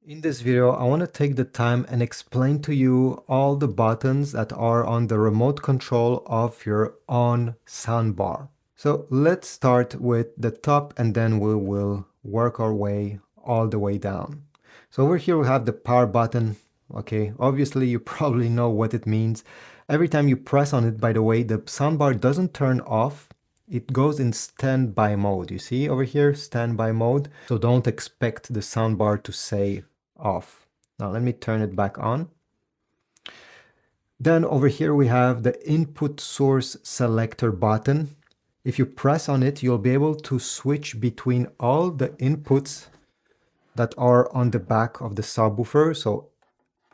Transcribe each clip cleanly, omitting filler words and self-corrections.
In this video, I want to take the time and explain to you all the buttons that are on the remote control of your Onn Sound Bar. So let's start with the top and then we will work our way all the way down. So over here we have the power button. Okay, obviously you probably know what it means. Every time you press on it, by the way, the soundbar doesn't turn off. It goes in standby mode. You see over here, standby mode. So don't expect the soundbar to say off. Now let me turn it back on. Then over here we have the input source selector button. If you press on it, you'll be able to switch between all the inputs that are on the back of the subwoofer. So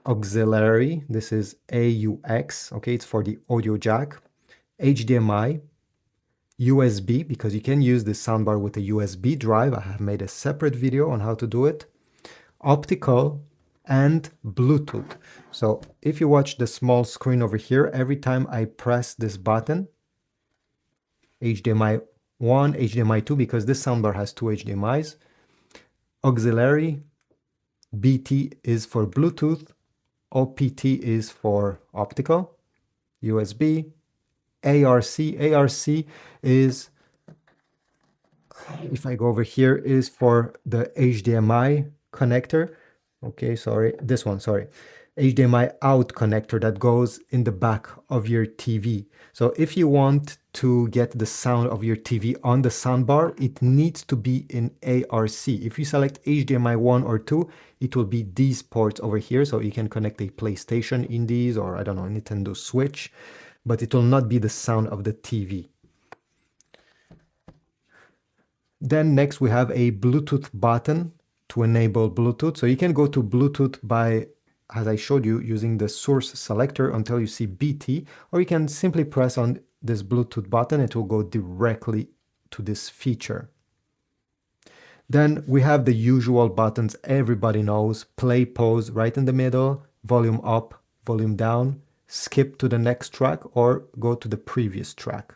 auxiliary, this is AUX, okay, it's for the audio jack, HDMI, USB, because you can use this soundbar with a USB drive. I have made a separate video on how to do it. Optical and Bluetooth. So if you watch the small screen over here, every time I press this button, HDMI 1, HDMI 2, because this soundbar has two HDMIs, auxiliary, BT is for Bluetooth, OPT is for optical, USB, ARC. ARC is, if I go over here, is for the HDMI connector. Okay, sorry, this one, sorry. HDMI out connector that goes in the back of your TV. So if you want to get the sound of your TV on the soundbar, it needs to be in ARC. If you select HDMI 1 or 2, it will be these ports over here. So you can connect a PlayStation in these, or I don't know, Nintendo Switch, but it will not be the sound of the TV. Then next we have a Bluetooth button to enable Bluetooth. So you can go to Bluetooth by, as I showed you, using the source selector until you see BT, or you can simply press on this Bluetooth button. It will go directly to this feature. Then we have the usual buttons everybody knows: play, pause, right in the middle, volume up, volume down, skip to the next track, or go to the previous track.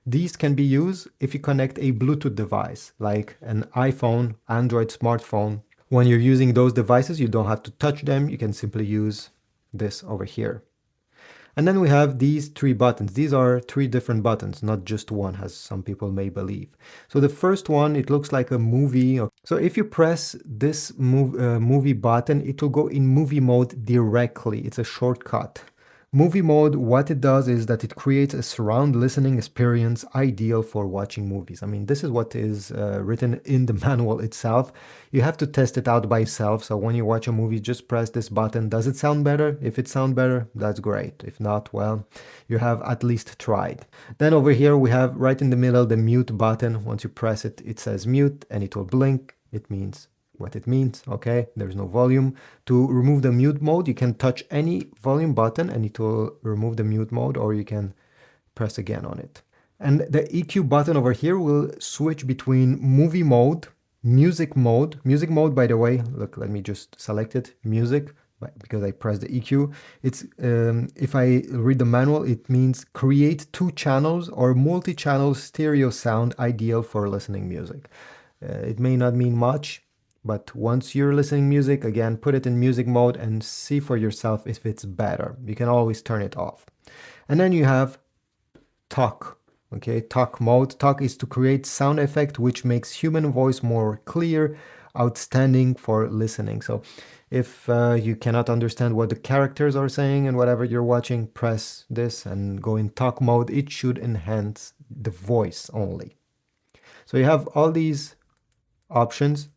These can be used if you connect a Bluetooth device, like an iPhone, Android smartphone. When you're using those devices, you don't have to touch them. You can simply use this over here. And then we have these three buttons. These are three different buttons, not just one, as some people may believe. So the first one, it looks like a movie. So if you press this movie button, it will go in movie mode directly. It's a shortcut. Movie mode, what it does is that it creates a surround listening experience ideal for watching movies. I mean, this is what is written in the manual itself. You have to test it out by yourself. So when you watch a movie, just press this button. Does it sound better? If it sounds better, that's great. If not, well, you have at least tried. Then over here, we have right in the middle, the mute button. Once you press it, it says mute and it will blink. It means what it means, okay? There's no volume. To remove the mute mode, you can touch any volume button and it will remove the mute mode, or you can press again on it. And the EQ button over here will switch between movie mode, music mode. Music mode, by the way, look, let me just select it, music, because I pressed the EQ. It's, if I read the manual, it means create 2 channels or multi-channel stereo sound ideal for listening music. It may not mean much, but once you're listening music, again, put it in music mode and see for yourself if it's better. You can always turn it off. And then you have talk, okay? Talk mode. Talk is to create sound effect which makes human voice more clear, outstanding for listening. So if you cannot understand what the characters are saying and whatever you're watching, press this and go in talk mode. It should enhance the voice only. So you have all these options.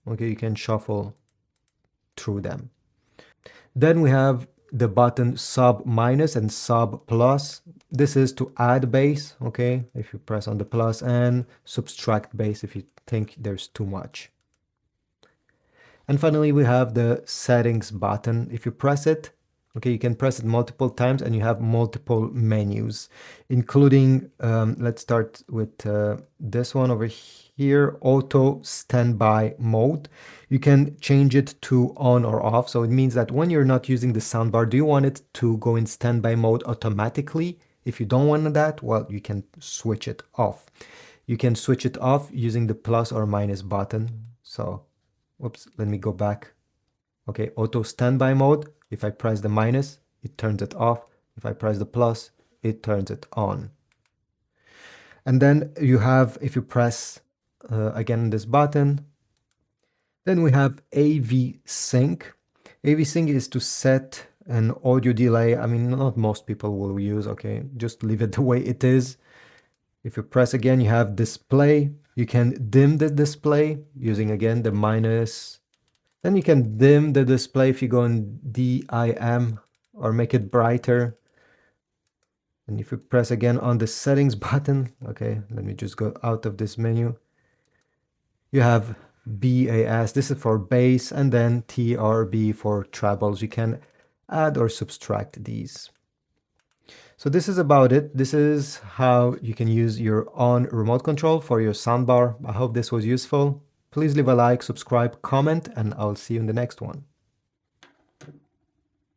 Okay, you can shuffle through them. Then we have the button sub minus and sub plus. This is to add bass, okay, if you press on the plus, and subtract bass if you think there's too much. And finally, we have the settings button. If you press it, okay, you can press it multiple times and you have multiple menus, including, let's start with this one over here, auto standby mode. You can change it to on or off. So it means that when you're not using the soundbar, do you want it to go in standby mode automatically? If you don't want that, well, you can switch it off. You can switch it off using the plus or minus button. So, whoops, let me go back. Okay, auto standby mode. If I press the minus, it turns it off. If I press the plus, it turns it on. And then you have, if you press again this button, then we have AV sync. AV sync is to set an audio delay. I mean, not most people will use, okay, just leave it the way it is. If you press again, you have display. You can dim the display using again the minus. Then you can dim the display if you go in DIM or make it brighter. And if you press again on the settings button, okay, let me just go out of this menu. You have BAS, this is for bass, and then TRB for trebles. You can add or subtract these. So this is about it. This is how you can use your Onn remote control for your soundbar. I hope this was useful. Please leave a like, subscribe, comment, and I'll see you in the next one.